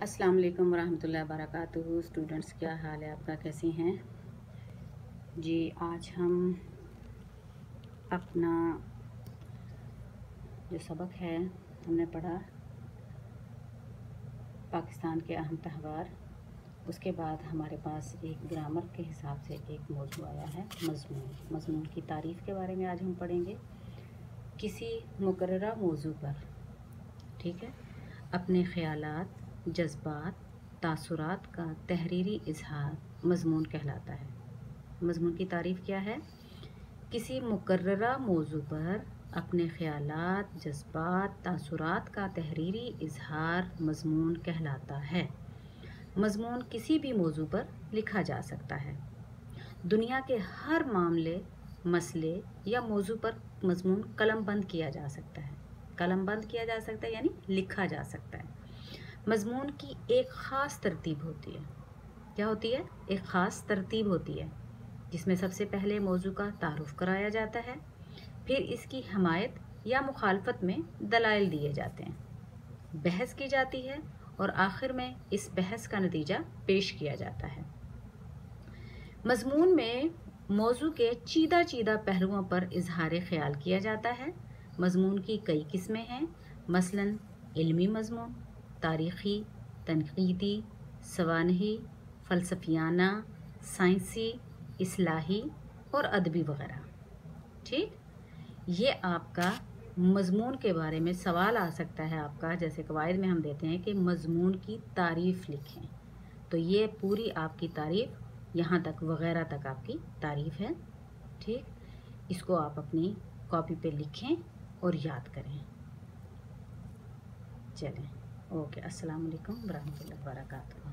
अस्सलाम वालेकुम वरहमतुल्लाहि वबरकातुहू। स्टूडेंट्स, क्या हाल है आपका, कैसी हैं जी। आज हम अपना जो सबक है हमने पढ़ा पाकिस्तान के अहम त्यौहार, उसके बाद हमारे पास एक ग्रामर के हिसाब से एक मौजू आया है मज़मून की तारीफ़ के बारे में आज हम पढ़ेंगे। किसी मुकर्ररा मौजू पर, ठीक है, अपने ख़यालात, जज्बात, तासुरात का तहरीरी इजहार मज़मून कहलाता है। मज़मून की तारीफ़ क्या है? किसी मुकर्ररा मौजू पर अपने ख़यालात, जज्बात, तासुरात का तहरीरी इजहार मज़मून कहलाता है। मज़मून किसी भी मौजू पर लिखा जा सकता है। दुनिया के हर मामले, मसले या मौजू पर मज़मून कलमबंद किया जा सकता है। कलमबंद किया जा सकता है यानी लिखा जा सकता है। मज़मून की एक ख़ास तरतीब होती है। क्या होती है? एक ख़ास तरतीब होती है, जिसमें सबसे पहले मौजू का तारुफ़ कराया जाता है, फिर इसकी हमायत या मुखालफत में दलाइल दिए जाते हैं, बहस की जाती है और आखिर में इस बहस का नतीजा पेश किया जाता है। मज़मून में मौजू के चीदा चीदा पहलुओं पर इजहार ख्याल किया जाता है। मज़मून की कई किस्में हैं, मसलन इल्मी मज़मून, तारीख़ी, तनक़ीदी, सवानही, फ़लसफ़ियाना, साइंसी, इस्लाही और अदबी वग़ैरह। ठीक, ये आपका मज़मून के बारे में सवाल आ सकता है आपका, जैसे कवायद में हम देते हैं कि मज़मून की तारीफ़ लिखें, तो ये पूरी आपकी तारीफ़ यहाँ तक वग़ैरह तक आपकी तारीफ़ है। ठीक, इसको आप अपनी कॉपी पे लिखें और याद करें। चलें, ओके, अस्सलाम वालेकुम वरहमतुल्लाहि वबरकातुहू।